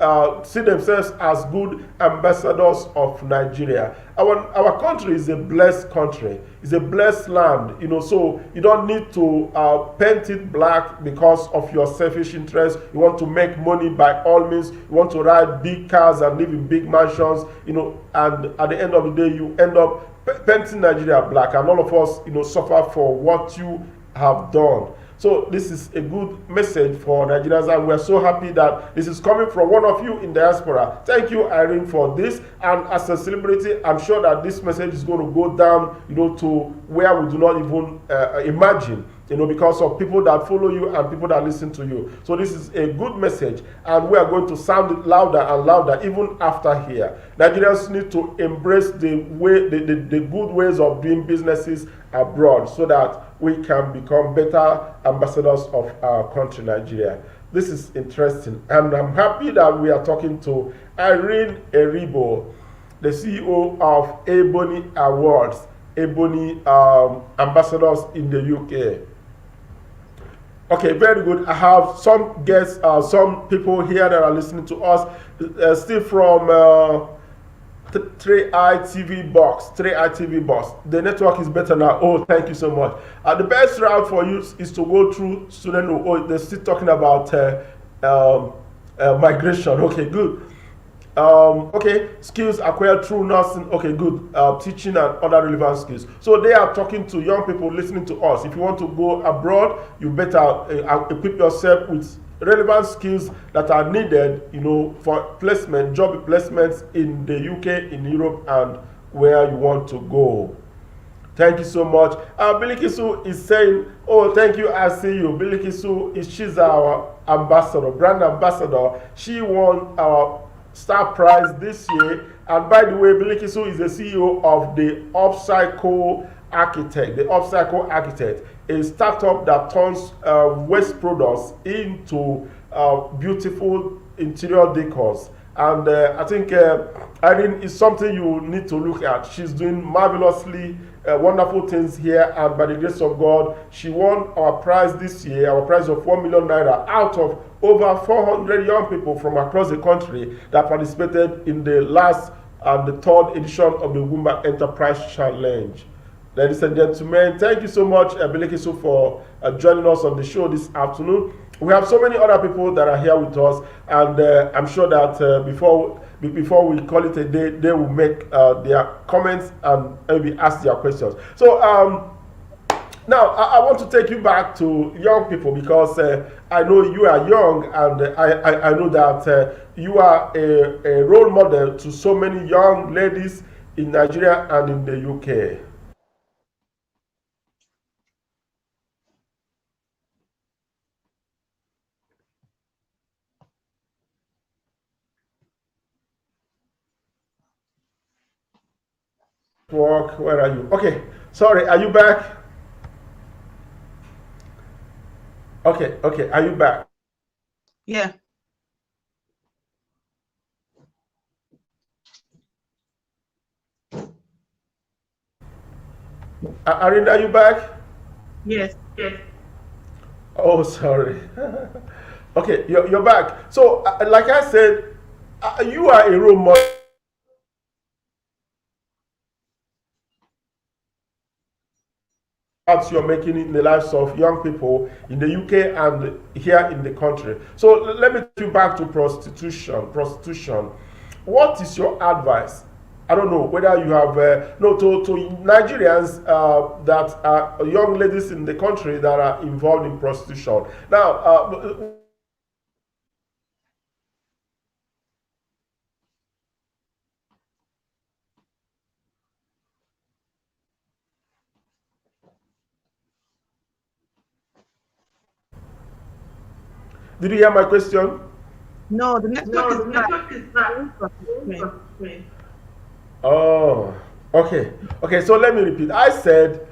see themselves as good ambassadors of Nigeria. Our country is a blessed country. It's a blessed land, so you don't need to paint it black because of your selfish interest. You want to make money by all means. You want to ride big cars and live in big mansions, and at the end of the day, you end up painting Nigeria black, and all of us, suffer for what you have done. So this is a good message for Nigerians, and we're so happy that this is coming from one of you in diaspora. Thank you, Irene, for this. And as a celebrity, I'm sure that this message is going to go down, to where we do not even imagine, because of people that follow you and people that listen to you. So this is a good message, and we are going to sound it louder and louder even after here. Nigerians need to embrace the good ways of doing businesses abroad so that we can become better ambassadors of our country, Nigeria. This is interesting, and I'm happy that we are talking to Irene Eribo, the CEO of Ebony Awards. Ebony ambassadors in the UK. Okay, very good. I have some guests, some people here that are listening to us, still from 3i TV box. 3i TV box. The network is better now. Oh, thank you so much. The best route for you is to go through student. Oh, they're still talking about migration. Okay, good. Okay, skills acquired through nursing. Okay, good. Teaching and other relevant skills. So they are talking to young people listening to us. If you want to go abroad, you better equip yourself with relevant skills that are needed, you know, for placement, job placements in the UK, in Europe, and where you want to go. Thank you so much. Bilikisu is saying, oh, thank you, I see you. Bilikisu, she's our ambassador, brand ambassador. She won our Star Prize this year. And by the way, Bilikisu is the CEO of the Upcycle Architect. The Upcycle Architect, a startup that turns waste products into beautiful interior decors. And I think Irene is something you need to look at. She's doing marvelously wonderful things here, and by the grace of God, she won our prize this year, our prize of 1 million naira out of over 400 young people from across the country that participated in the last and the third edition of the Ugwumba Enterprise Challenge. Ladies and gentlemen, thank you so much, Bilikisu, for joining us on the show this afternoon. We have so many other people that are here with us, and I'm sure that before we call it a day, they will make their comments and maybe ask their questions. So now I want to take you back to young people, because I know you are young, and I know that you are a role model to so many young ladies in Nigeria and in the UK. Work, where are you? Okay, sorry, are you back? Okay, are you back? Yeah. Irene, are you back? Yes. Oh, sorry. Okay, you're back. So, like I said, you are a role model you're making in the lives of young people in the UK and here in the country. So let me take you back to prostitution. What is your advice? I don't know whether you have to Nigerians that are young ladies in the country that are involved in prostitution. Now, did you hear my question? No, the network is not. Oh, okay. So let me repeat. I said,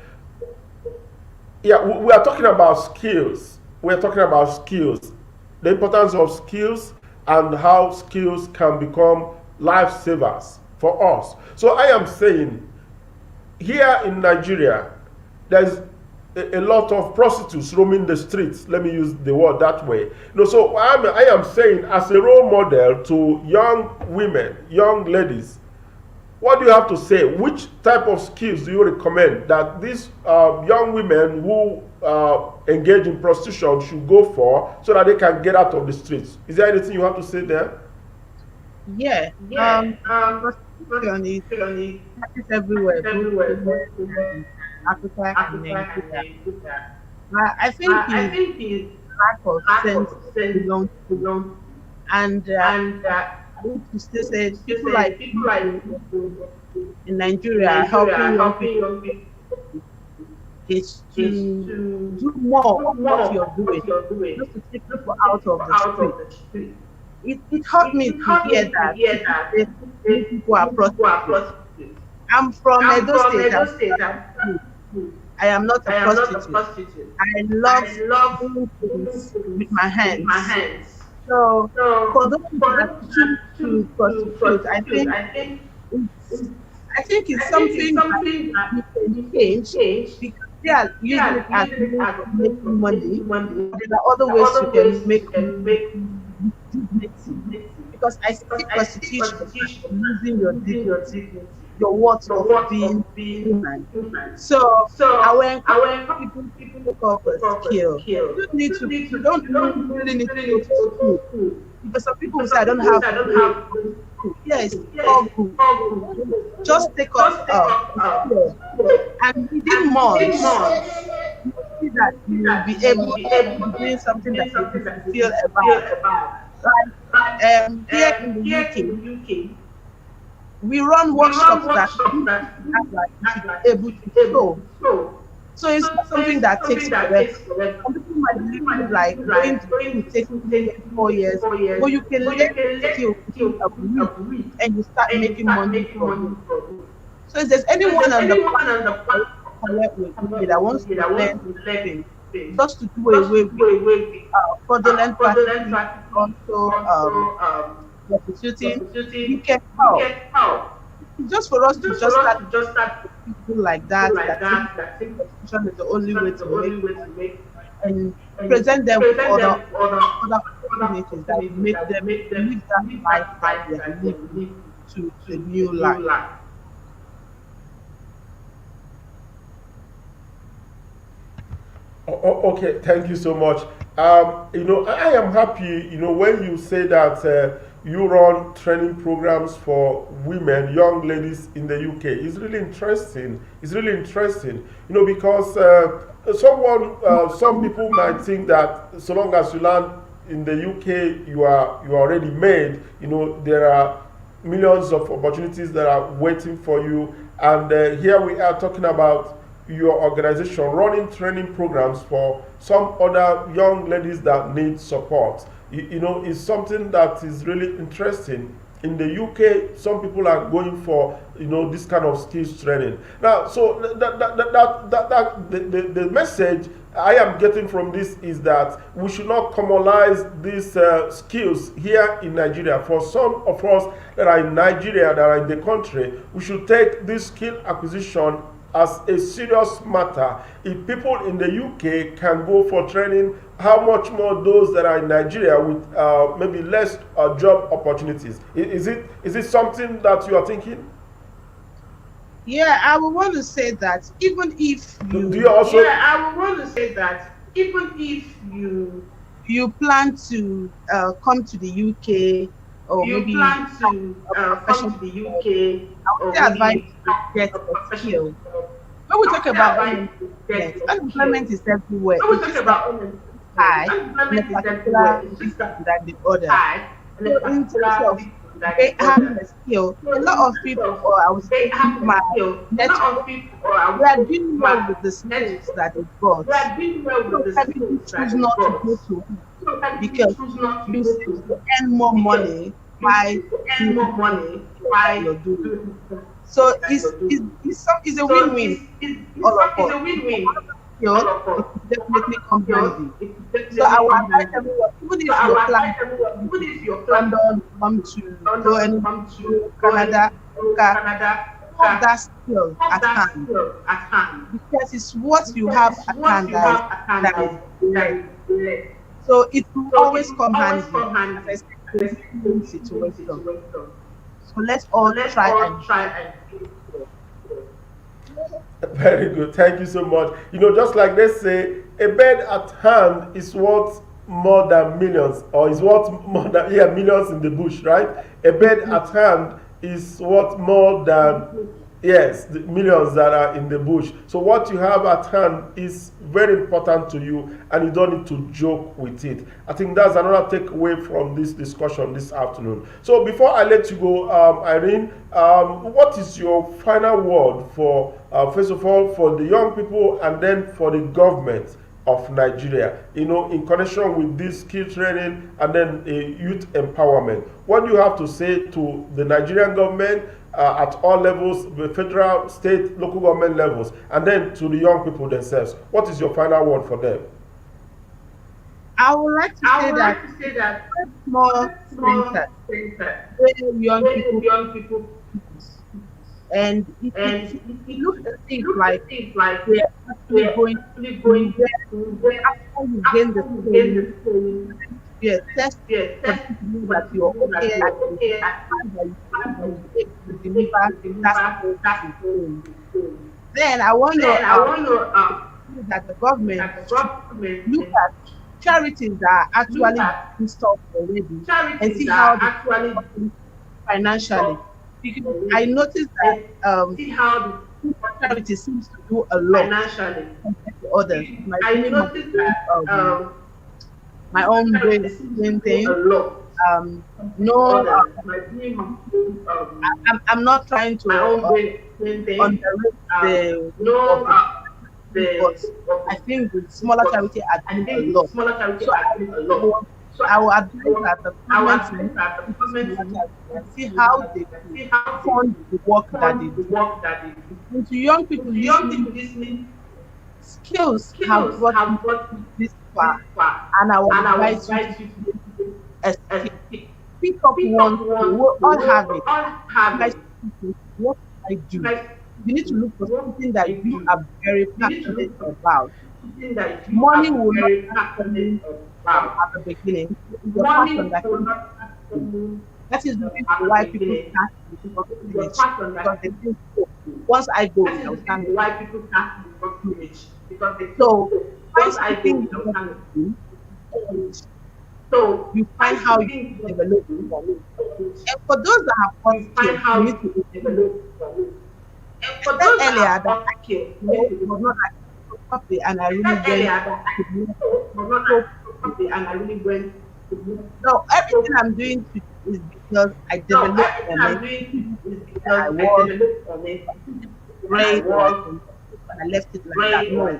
yeah, we are talking about skills. We are talking about skills, the importance of skills, and how skills can become lifesavers for us. So I am saying, here in Nigeria, there's a lot of prostitutes roaming the streets. Let me use the word that way. So I am saying, as a role model to young women, young ladies, what do you have to say? Which type of skills do you recommend that these young women who engage in prostitution should go for, so that they can get out of the streets? Is there anything you have to say there? Yeah. Prostitution is everywhere. Africa and Nigeria. I think it's lack of sense belongs, and I want to still say people like in Nigeria are helping young people is to do more of what you're doing, just to take people out of the street. It hurt me to hear that people are prostitutes. I'm from Edo State. I am not a prostitute. I love doing things with my hands. So for those that choose to prostitute, I think it's something that we can change because they are using it as means of making money. There are other ways you can make dignity. Because I see prostitution as losing your dignity, your worth of being human. So I will encourage people to pick up a skill. You don't even really need to go to school. Because some people will say I don't have to go to school. Yes, it's all good. Just take up a skill. And within months, you will see that you will be able to be doing something that you feel about. Like here in the UK, we run workshops that you should be able to show. So it's not something that takes forever. Some people might believe like going to school takes 4 years, but you can learn skill within a week and you start making money from it. So if there's anyone on the planet that wants to learn something, just to do away with fraudulent practices, also prostituting, you can help. Just for us to just start people like that think prostitution is the only way to make and present them with other opportunities that will make them live that life that they are living to a new life. Okay, thank you so much. I am happy, when you say that you run training programs for women, young ladies in the UK. It's really interesting. Because some people might think that so long as you land in the UK, you are already made. There are millions of opportunities that are waiting for you. And here we are talking about your organization running training programs for some other young ladies that need support. It's something that is really interesting. In the UK, some people are going for this kind of skills training. Now, so the message I am getting from this is that we should not commonize these skills here in Nigeria. For some of us that are in Nigeria, that are in the country, we should take this skill acquisition as a serious matter. If people in the UK can go for training, how much more those that are in Nigeria with maybe less job opportunities? Is it something that you are thinking? Yeah, I would want to say that even if you you plan to come to the UK or maybe come to the UK, I would say advise you to get a skill. When we talk about unemployment is everywhere. It's just high in a particular than the other. So in terms of having a skill, a lot of people, or I would say my network, we are doing well with the skills that they've got. So choose not to go to work because you seem to earn more money by you're doing. So it's a win-win. All of us. It definitely comes handy. So I would advise everyone, even if you're planning to come to go and to Canada, have that skill at hand. Because it's what you have at hand that is. So it will always come handy as a situation. So let's all try and Very good. Thank you so much. Just like they say, a bed at hand is worth more than millions, or is worth more than millions in the bush, right? A bed at hand is worth more than the millions that are in the bush. So what you have at hand is very important to you, and you don't need to joke with it. I think that's another takeaway from this discussion this afternoon. So before I let you go, Irene, what is your final word for, first of all, for the young people and then for the government of Nigeria, in connection with this skill training and then youth empowerment? What do you have to say to the Nigerian government at all levels, the federal, state, local government levels, and then to the young people themselves? What is your final word for them? I would like to say that more centers where young people And it looks as if like like we're actually we're going actually to going where to where after you gain the after we gain training, the training, be a test for test them to know for that the you're people that okay you're at it, okay at it, and that and you that be able to you take deliver to that deliver skill that to goal train. to train. Then I want to Then I want to that the government that the should government look at charities that are look actually at installed already and charities see that how are they actually support financially. stop Because I already noticed and that see how this the charity seems to do a lot financially. compared to others. My I doing noticed that my own brain charities seem to doing do a things. lot compared to No, others. My doing I'm not trying to my own brain doing things. underrate the work of No, but the I think the smaller but charity are I doing a think lot. smaller charity So are doing a I lot. will, So I will advise that the I government was should saying look that the into government smaller should look charities and see into how they and can see how they fund the work that they fund the do. work that they do. And to young people To young listening, people listening, skills have skills brought me have brought me this this far, far, and I will and I will advise you to invite you to a a skill. skill. Pick up Pick one up skill. one. We all have it. All have Guys, it. what I do. Guys, You need to look for what something that I you do. are very You need to passionate look for about. something that you Money are will not very come passionate at about. the beginning. It's the Money passion that will can not come that is the reason at why the people beginning. start before The village passion because that they think, oh, once I go, that is I'll the stand reason why people can't be village because they So think find once I go, something I'll you stand. want to do, and So you find how you something develop it. And for those that have got you find skills, how you need you to develop. And I for said those that earlier have that got I skills, you know need it to was not like properly and I I really said went earlier that I to know. was not So, happy and I really went to move. so everything I'm doing is because I So developed everything on I'm it. doing is because I I was developed on it. great or was I left it like that. great No, or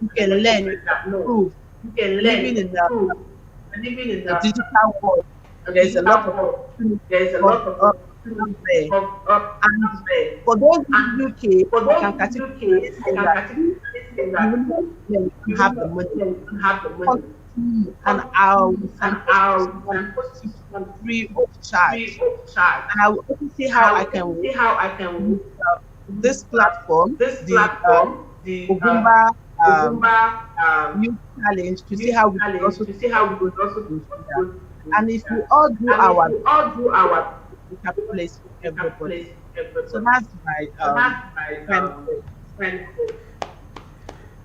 you can learn, you that. can No, improve. you can learn, Living in improve. Living in the digital world, there's a lot of opportunity there's a lot of up there. up And there. for those in UK, For I those can in categorically UK, say I can that categorically say you that will you you have the money. don't have the money. Continue, and I'll post you on free of charge. charge. And I will also see how I can see how I can use this platform, the Ugwumba Ugwumba Youth Challenge, to see how we can challenge also to see how we could also do go that. And if we all do our we all do our place for everybody. place everybody. So that's my friend.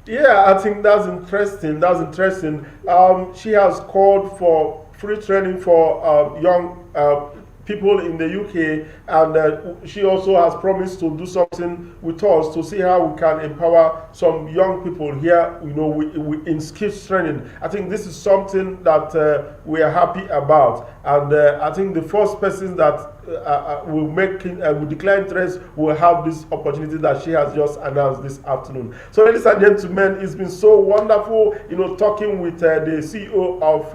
Yeah, I think that's interesting. That's interesting. She has called for free training for young people in the UK, and she also has promised to do something with us to see how we can empower some young people here. You know, in skills training. I think this is something that we are happy about, and I think the first person that will declare interest will have this opportunity that she has just announced this afternoon. So, ladies and gentlemen, it's been so wonderful, you know, talking with the CEO of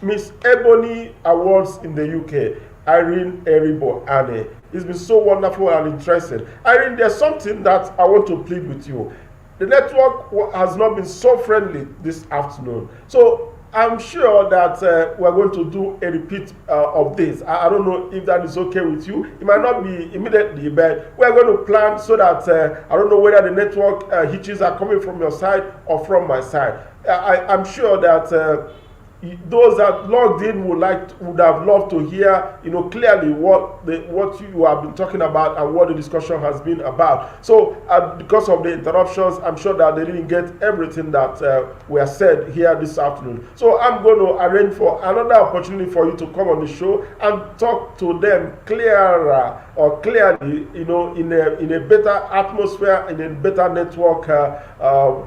Miss Ebony Awards in the UK, Irene Eribo. And it's been so wonderful and interesting. Irene, there's something that I want to plead with you. The network has not been so friendly this afternoon. So I'm sure that we're going to do a repeat of this. I don't know if that is okay with you. It might not be immediately, but we're going to plan so that I don't know whether the network hitches are coming from your side or from my side. I'm sure that those that logged in would have loved to hear, you know, clearly what you have been talking about and what the discussion has been about. So because of the interruptions, I'm sure that they didn't get everything that were said here this afternoon. So I'm going to arrange for another opportunity for you to come on the show and talk to them clearly, you know, in a better atmosphere, in a better network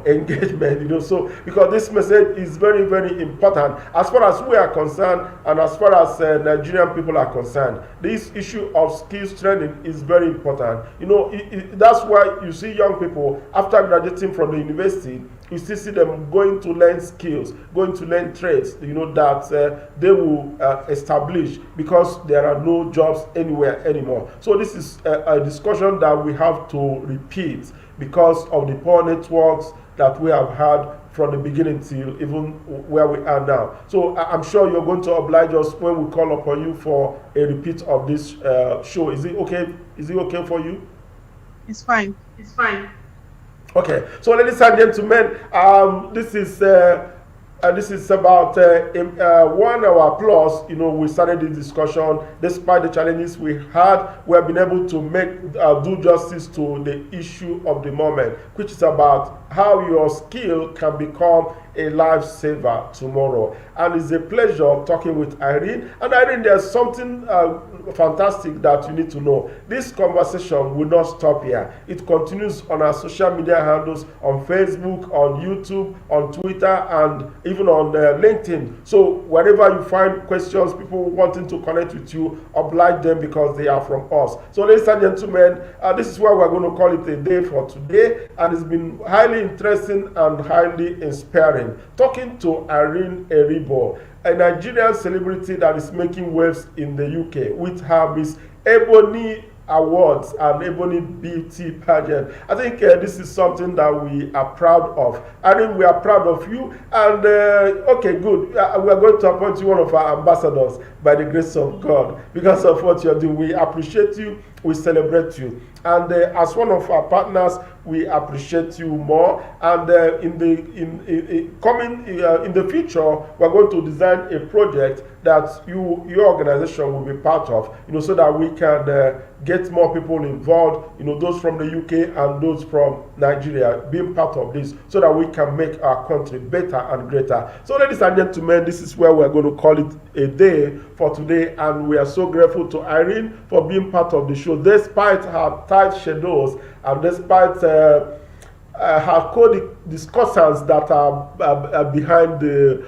engagement, you know. So because this message is very, very important as far as we are concerned, and as far as Nigerian people are concerned. This issue of skills training is very important. You know, that's why you see young people after graduating from the university, you still see them going to learn skills, going to learn trades, you know, that they will establish because there are no jobs anywhere anymore. So this is a discussion that we have to repeat because of the poor networks that we have had from the beginning till even where we are now. So I'm sure you're going to oblige us when we call upon you for a repeat of this show. Is it okay? Is it okay for you? It's fine. It's fine. Okay, so ladies and gentlemen, this is about 1 hour plus. We started this discussion. Despite the challenges we had, we have been able to make do justice to the issue of the moment, which is about how your skill can become a lifesaver tomorrow. And it's a pleasure talking with Irene. And Irene, there's something fantastic that you need to know. This conversation will not stop here. It continues on our social media handles, on Facebook, on YouTube, on Twitter, and even on LinkedIn. So wherever you find questions, people wanting to connect with you, oblige them because they are from us. So ladies and gentlemen, this is why we're going to call it a day for today. And it's been highly interesting and highly inspiring. Talking to Irene Eribo, a Nigerian celebrity that is making waves in the UK with her Miss Ebony Awards and Ebony Beauty Pageant. I think this is something that we are proud of. Irene, we are proud of you. And okay, good. We are going to appoint you one of our ambassadors by the grace of God because of what you're doing. We appreciate you. We celebrate you. And as one of our partners, we appreciate you more. And in the future, we're going to design a project that your organization will be part of, so that we can get more people involved, those from the UK and those from Nigeria being part of this, so that we can make our country better and greater. So ladies and gentlemen, this is where we're going to call it a day for today, and we are so grateful to Irene for being part of the show, despite her tight schedules and despite her co-discussants that are behind the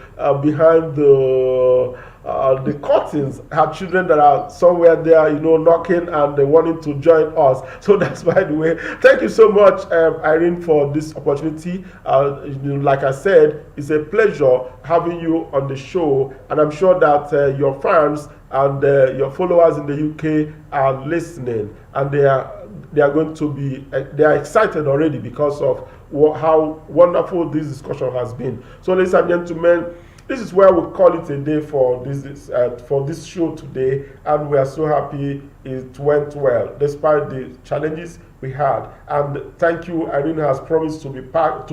curtains, her children that are somewhere there, knocking and wanting to join us. So that's by the way. Thank you so much, Irene, for this opportunity. Like I said, it's a pleasure having you on the show, and I'm sure that your fans and your followers in the UK are listening, and they are going to be they are excited already because of how wonderful this discussion has been. So ladies and gentlemen, this is where we call it a day for this show today, and we are so happy it went well despite the challenges we had. And thank you. Irene has promised to be back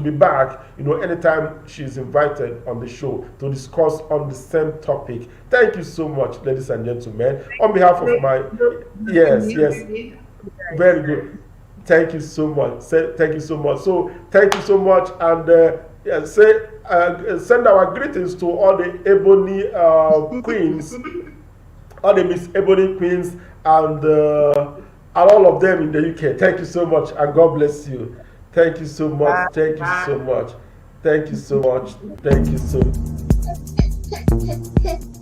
anytime she's invited on the show to discuss on the same topic. Thank you so much, ladies and gentlemen. On behalf of my yes, very good. Thank you so much. Thank you so much. So thank you so much, and send our greetings to all the Ebony queens, all the Miss Ebony queens, and all of them in the UK. Thank you so much, and God bless you. Thank you so much. Thank you so much. Thank you so much. Thank you so much.